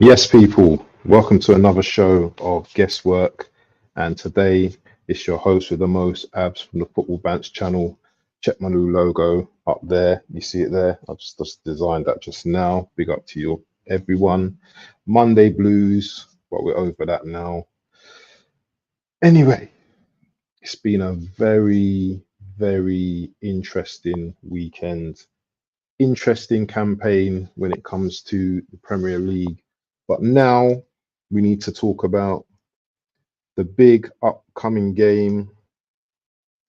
Yes, people, welcome to another show of Guesswork. And today it's your host with the most abs from the Football Bants channel. Check my new logo up there. You see it there? I've just designed that just now. Big up to you, everyone. Monday blues, but we're over that now. Anyway, it's been a very interesting weekend. Interesting campaign when it comes to the Premier League. But now we need to talk about the big upcoming game,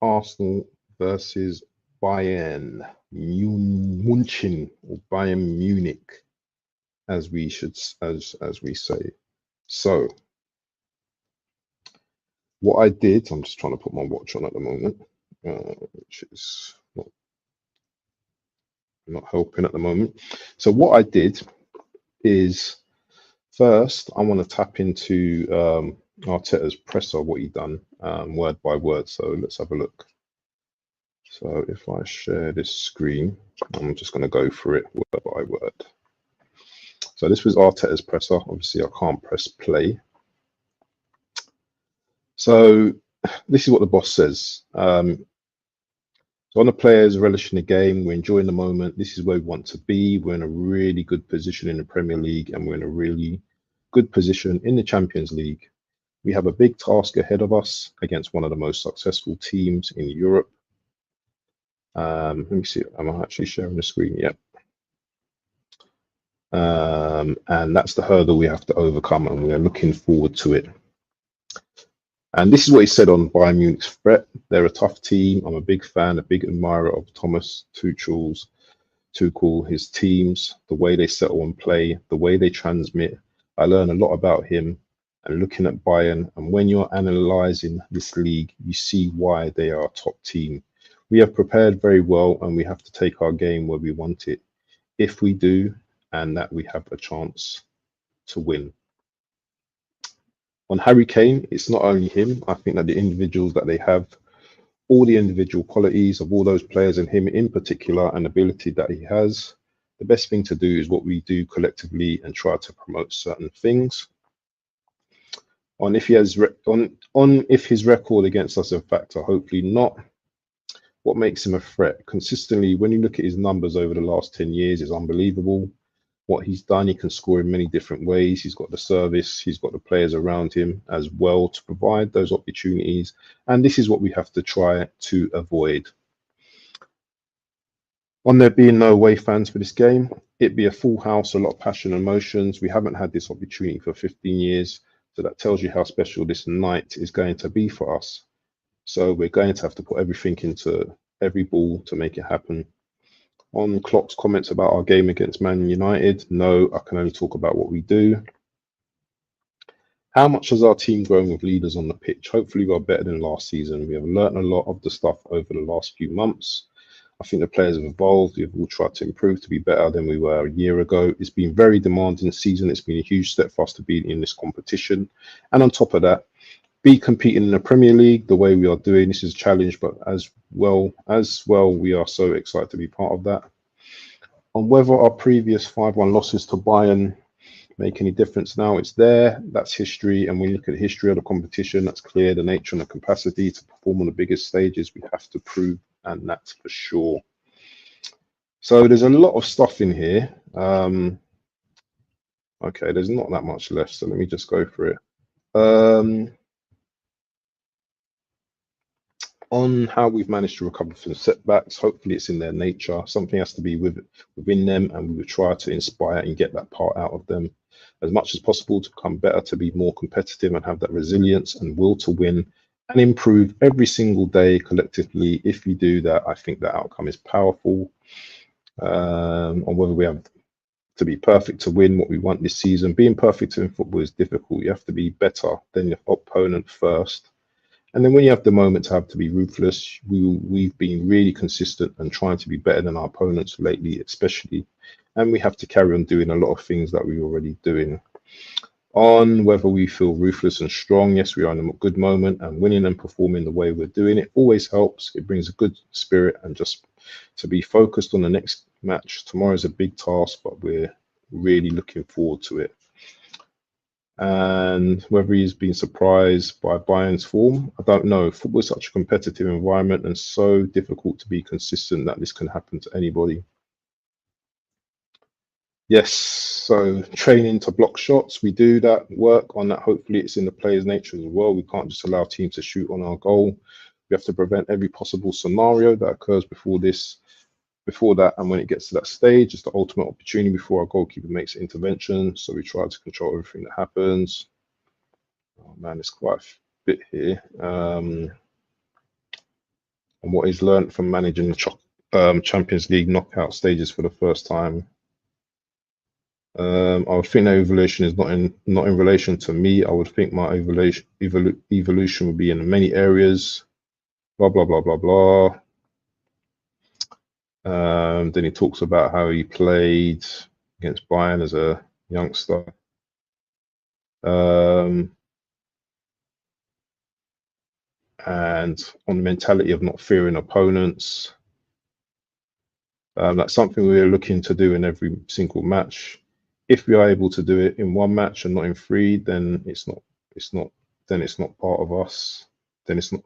Arsenal versus Bayern Munchen, or Bayern Munich, as we should as we say. So what I did, I'm just trying to put my watch on at the moment, which is not helping at the moment. So what I did is first I want to tap into Arteta's presser, what he done word by word. So let's have a look. So if I share this screen, I'm just going to go through it word by word. So this was Arteta's presser. Obviously, I can't press play. So this is what the boss says. So on the players relishing the game, we're enjoying the moment. This is where we want to be. We're in a really good position in the Premier League, and we're in a really good position in the Champions League. We have a big task ahead of us against one of the most successful teams in Europe. Let me see. Am I actually sharing the screen yet? And that's the hurdle we have to overcome, and we are looking forward to it. And this is what he said on Bayern Munich's threat. They're a tough team. I'm a big fan, a big admirer of Thomas Tuchel, his teams, the way they settle and play, the way they transmit. I learn a lot about him and looking at Bayern. And when you're analysing this league, you see why they are a top team. We have prepared very well, and we have to take our game where we want it. If we do, and that we have a chance to win. On Harry Kane, it's not only him. I think that the individuals that they have, all the individual qualities of all those players and him in particular, and ability that he has, the best thing to do is what we do collectively and try to promote certain things. On if he has if his record against us is a factor, hopefully not. What makes him a threat? Consistently, when you look at his numbers over the last 10 years, is unbelievable. What he's done, he can score in many different ways. He's got the service, he's got the players around him as well to provide those opportunities. And this is what we have to try to avoid. On there being no away fans for this game, it'd be a full house, a lot of passion and emotions. We haven't had this opportunity for 15 years. So that tells you how special this night is going to be for us. So we're going to have to put everything into every ball to make it happen. On Klopp's comments about our game against Man United, no, I can only talk about what we do. How much has our team grown with leaders on the pitch? Hopefully we're better than last season. We have learned a lot of the stuff over the last few months. I think the players have evolved. We've all tried to improve to be better than we were a year ago. It's been very demanding season. It's been a huge step for us to be in this competition. And on top of that, be competing in the Premier League the way we are doing. This is a challenge, but as well, we are so excited to be part of that. On whether our previous 5-1 losses to Bayern make any difference now, it's there. That's history. And when you look at the history of the competition, that's clear. The nature and the capacity to perform on the biggest stages, we have to prove, and that's for sure. So there's a lot of stuff in here. Okay, there's not that much left, so let me just go through it. On how we've managed to recover from setbacks, hopefully it's in their nature. Something has to be within them, and we will try to inspire and get that part out of them as much as possible to become better, to be more competitive and have that resilience and will to win and improve every single day collectively. If we do that, I think the outcome is powerful. On whether we have to be perfect to win what we want this season. Being perfect in football is difficult. You have to be better than your opponent first. And then when you have the moment to have to be ruthless, we've been really consistent and trying to be better than our opponents lately, especially. And we have to carry on doing a lot of things that we're already doing. On whether we feel ruthless and strong, yes, we are in a good moment, and winning and performing the way we're doing it always helps. It brings a good spirit, and just to be focused on the next match. Tomorrow is a big task, but we're really looking forward to it. And whether he's been surprised by Bayern's form, I don't know. Football is such a competitive environment and so difficult to be consistent that this can happen to anybody. Yes, so training to block shots, we do that, work on that. Hopefully, it's in the players' nature as well. We can't just allow teams to shoot on our goal. We have to prevent every possible scenario that occurs before that, and when it gets to that stage, it's the ultimate opportunity before our goalkeeper makes an intervention. So we try to control everything that happens. Oh man, it's quite a bit here. And what is learned from managing the Champions League knockout stages for the first time. I would think that evolution is not in relation to me. I would think my evolution would be in many areas. Blah blah blah blah blah. Then he talks about how he played against Bayern as a youngster. And on the mentality of not fearing opponents. That's something we're looking to do in every single match. If we are able to do it in one match and not in three, then it's not part of us. Then it's not.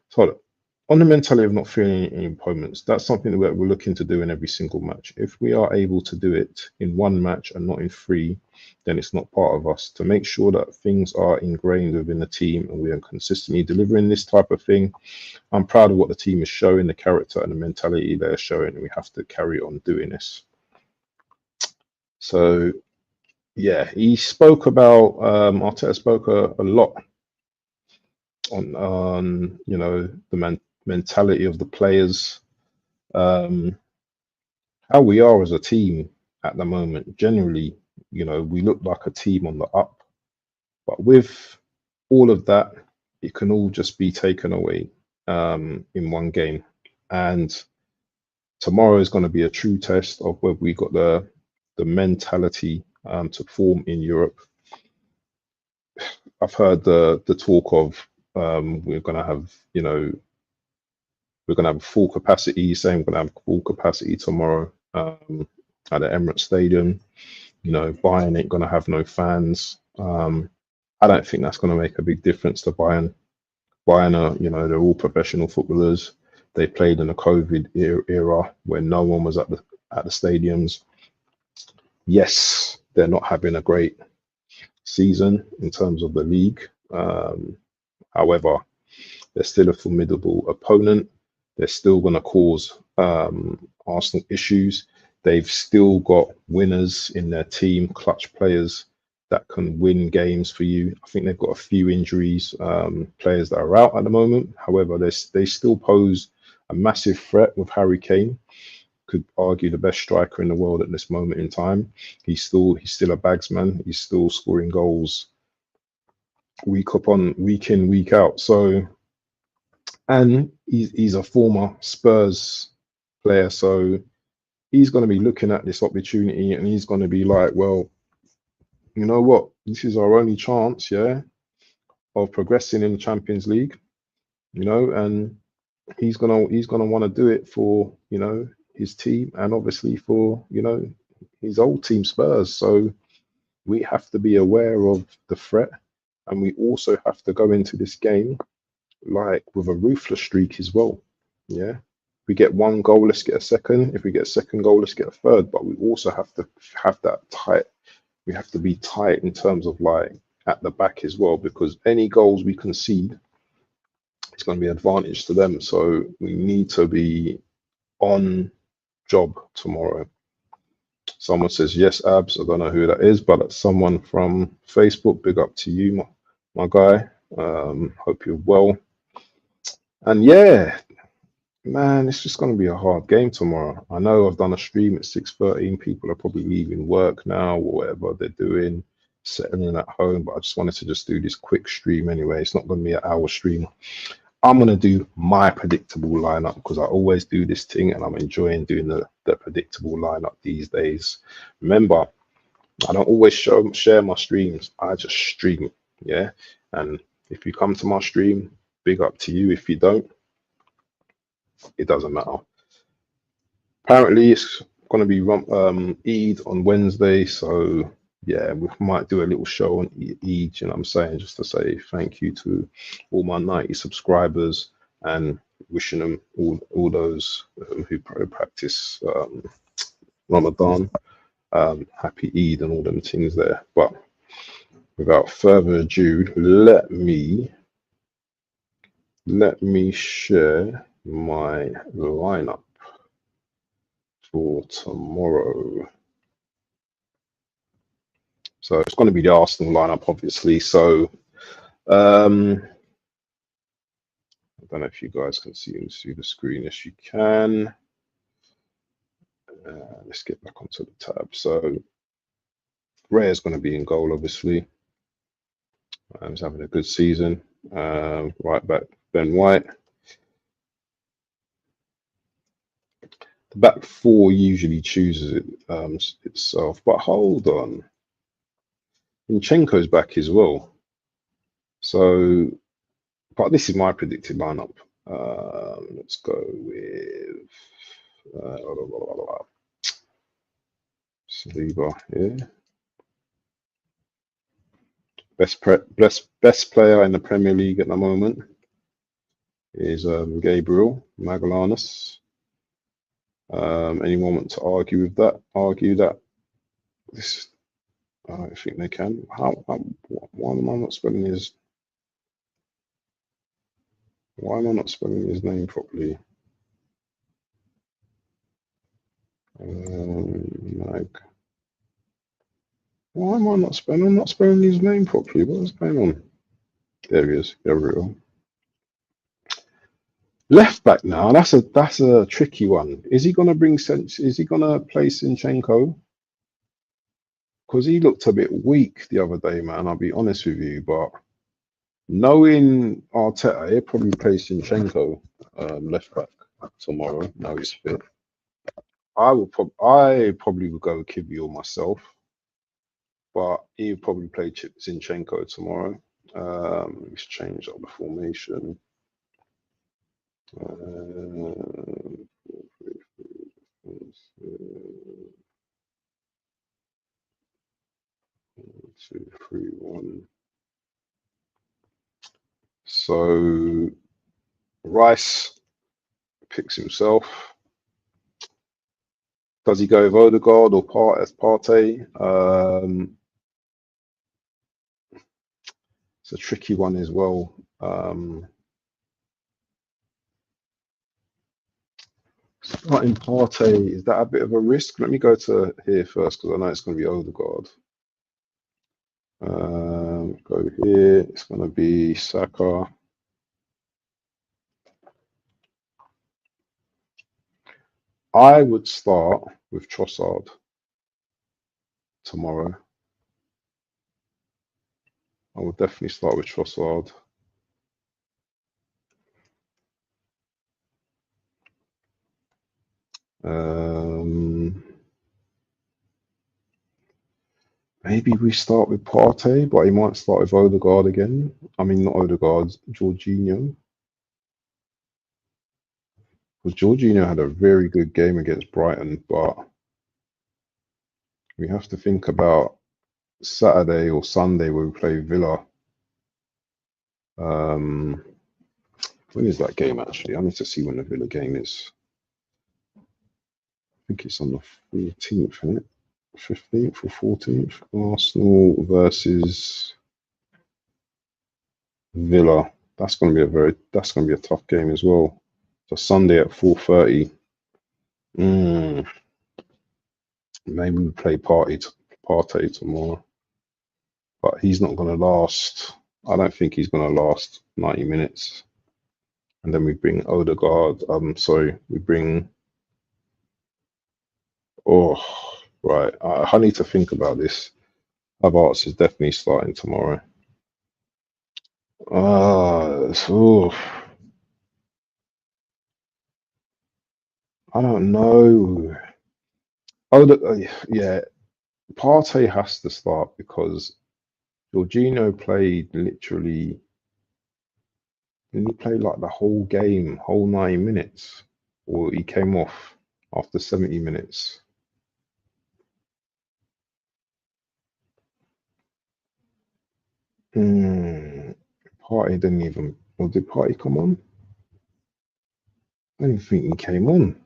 So on the mentality of not fearing any opponents, that's something that we're looking to do in every single match. If we are able to do it in one match and not in three, then it's not part of us. To make sure that things are ingrained within the team and we are consistently delivering this type of thing, I'm proud of what the team is showing, the character and the mentality they're showing, and we have to carry on doing this. So, yeah, he spoke about Arteta spoke a lot on the mentality of the players, how we are as a team at the moment. Generally, we look like a team on the up, but with all of that, it can all just be taken away in one game. And tomorrow is going to be a true test of whether we got the mentality to perform in Europe. I've heard the talk of we're going to have we're going to have full capacity. Saying we're going to have full capacity tomorrow at the Emirates Stadium. Bayern ain't going to have no fans. I don't think that's going to make a big difference to Bayern. Bayern are, they're all professional footballers. They played in a COVID era when no one was at the stadiums. Yes, they're not having a great season in terms of the league. However, they're still a formidable opponent. They're still going to cause Arsenal issues. They've still got winners in their team, clutch players that can win games for you. I think they've got a few injuries, players that are out at the moment. However, they still pose a massive threat with Harry Kane. Could argue the best striker in the world at this moment in time. He's still a bagsman. He's still scoring goals week in, week out. So, and he's a former Spurs player, so he's going to be looking at this opportunity and he's going to be like, well, you know what? This is our only chance, yeah, of progressing in the Champions League, and he's gonna want to do it for his team and obviously for his old team Spurs. So we have to be aware of the threat, and we also have to go into this game like with a ruthless streak as well. Yeah, if we get one goal, let's get a second. If we get a second goal, let's get a third. But we also have to have that tight. We have to be tight in terms of like at the back as well, because any goals we concede, it's going to be an advantage to them. So we need to be on job tomorrow. Someone says yes, Abs. I don't know who that is, but it's someone from Facebook. Big up to you, my guy. Hope you're well. And yeah, man, it's just going to be a hard game tomorrow. I know I've done a stream at 6:13. People are probably leaving work now or whatever they're doing, settling at home. But I just wanted to just do this quick stream anyway. It's not going to be an hour stream. I'm going to do my predictable lineup because I always do this thing and I'm enjoying doing the predictable lineup these days. Remember, I don't always share my streams. I just stream, yeah? And if you come to my stream, big up to you. If you don't, it doesn't matter. Apparently, it's going to be Eid on Wednesday, so yeah, we might do a little show on each, you know what I'm saying, just to say thank you to all my 90 subscribers and wishing them all those who practice Ramadan, happy Eid and all them things there. But without further ado, let me share my lineup for tomorrow. So it's going to be the Arsenal lineup, obviously. So I don't know if you guys can see the screen. Yes, you can. Let's get back onto the tab. So Ray is going to be in goal, obviously. He's having a good season. Right back, Ben White. The back four usually chooses it itself, but hold on. Zinchenko's back as well. So, but this is my predicted lineup. Let's go with Saliba here. Best player in the Premier League at the moment is Gabriel Magalhaes. Anyone want to argue with that? Argue that this? I think they can. Why am I not spelling his? Why am I not spelling his name properly? Like, why am I not spelling? I'm not spelling his name properly. What is going on? There he is, Gabriel. Left back now. That's a tricky one. Is he gonna bring sense? Is he gonna play Zinchenko? Because he looked a bit weak the other day, man. I'll be honest with you, but knowing Arteta, he'll probably play Zinchenko left back tomorrow. Now he's fit. I probably would go Kivior myself, but he'll probably play Zinchenko tomorrow. Let's change up the formation. 2, 3, 1. So Rice picks himself. Does he go with Odegaard or Partey? It's a tricky one as well. Starting Partey, is that a bit of a risk? Let me go to here first because I know it's going to be Odegaard. Go here. It's going to be Saka. I would start with Trossard tomorrow. I would definitely start with Trossard. Maybe we start with Partey, but he might start with Odegaard again. I mean, not Odegaard, Jorginho. Because Jorginho had a very good game against Brighton, but we have to think about Saturday or Sunday when we play Villa. When is that game actually? I need to see when the Villa game is. I think it's on the 14th, isn't it? 15th or 14th. Arsenal versus Villa. That's going to be a tough game as well. So Sunday at 4:30. Maybe we play Partey tomorrow, but he's not going to last. I don't think he's going to last 90 minutes. And then we bring Odegaard. We bring. Oh, right. I need to think about this. Havertz is definitely starting tomorrow. I don't know. Yeah, Partey has to start because Jorginho played literally. Didn't he play like the whole game, whole 90 minutes? Or he came off after 70 minutes? Party didn't even. Or did Party come on? I didn't think he came on.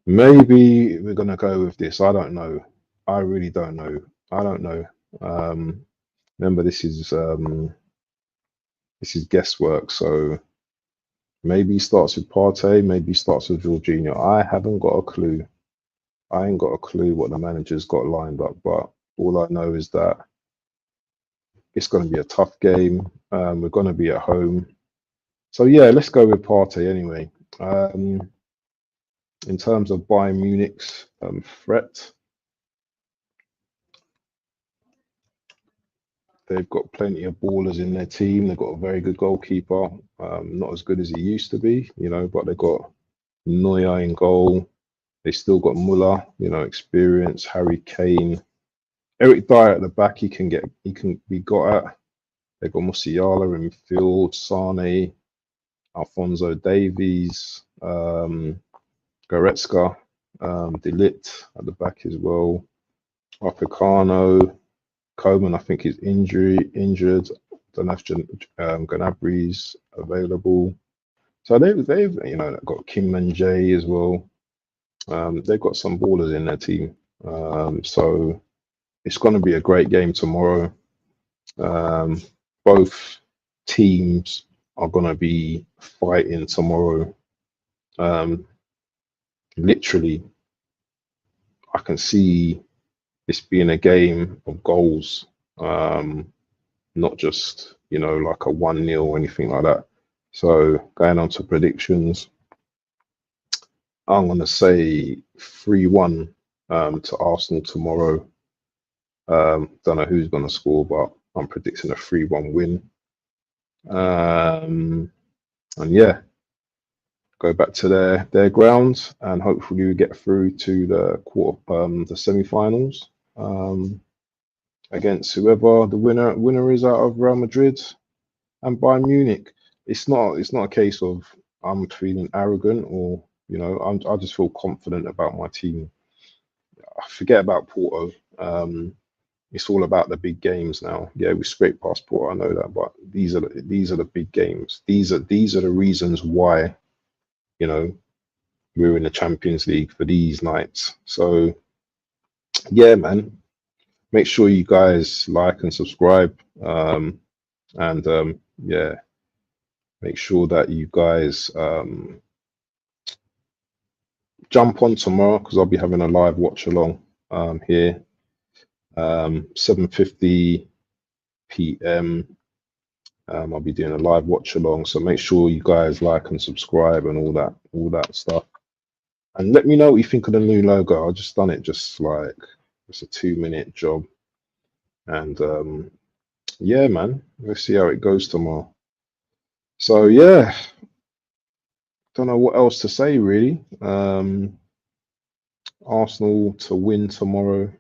Maybe we're gonna go with this. I don't know. I really don't know. I don't know. Um, Remember, this is guesswork. So maybe he starts with Partey. Maybe he starts with Jorginho. I haven't got a clue. I ain't got a clue what the manager's got lined up. But all I know is that it's going to be a tough game. We're going to be at home. So yeah, let's go with Partey anyway. In terms of Bayern Munich's threat, they've got plenty of ballers in their team. They've got a very good goalkeeper. Not as good as he used to be, but they've got Neuer in goal. They still got Muller, experience. Harry Kane, Eric Dyer at the back. He can be got at. They've got Musiala in midfield, Sane, Alphonso Davies, Goretzka, De Ligt at the back as well. Upamecano, Coman, I think is injured. Don't know if Gnabry's available. So they've got Kim and Jay as well. They've got some ballers in their team. So it's going to be a great game tomorrow. Both teams are going to be fighting tomorrow. Literally, I can see this being a game of goals, not just like a 1-0 or anything like that. So going on to predictions, I'm going to say 3-1 to Arsenal tomorrow. Don't know who's going to score, but I'm predicting a 3-1 win. And yeah, go back to their grounds and hopefully we get through to the semi-finals against whoever the winner is out of Real Madrid and Bayern Munich. It's not a case of I'm feeling arrogant or I just feel confident about my team. I forget about Porto. It's all about the big games now. Yeah, we scraped past Porto, I know that, but these are the big games. These are the reasons why we're in the Champions League for these nights. So yeah, man, make sure you guys like and subscribe, and yeah, make sure that you guys jump on tomorrow because I'll be having a live watch along here 7:50 p.m. I'll be doing a live watch along, so make sure you guys like and subscribe and all that stuff. And let me know what you think of the new logo. I just done it just like it's a 2-minute job. And yeah, man, let's see how it goes tomorrow. So yeah, don't know what else to say really. Arsenal to win tomorrow.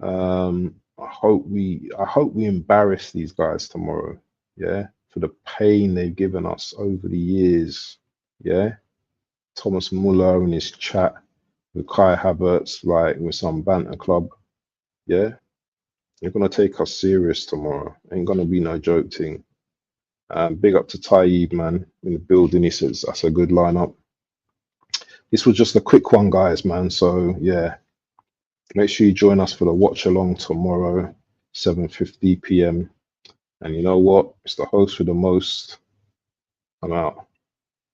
I hope we embarrass these guys tomorrow. Yeah, for the pain they've given us over the years. Yeah, Thomas Muller in his chat with Kai Havertz, like with some banter club. Yeah, they're gonna take us serious tomorrow. Ain't gonna be no joke thing. Big up to Taib, man, in the building. He says that's a good lineup. This was just a quick one, guys, man. So yeah, make sure you join us for the watch along tomorrow, 7:50 p.m. And you know what? It's the host with the most. I'm out.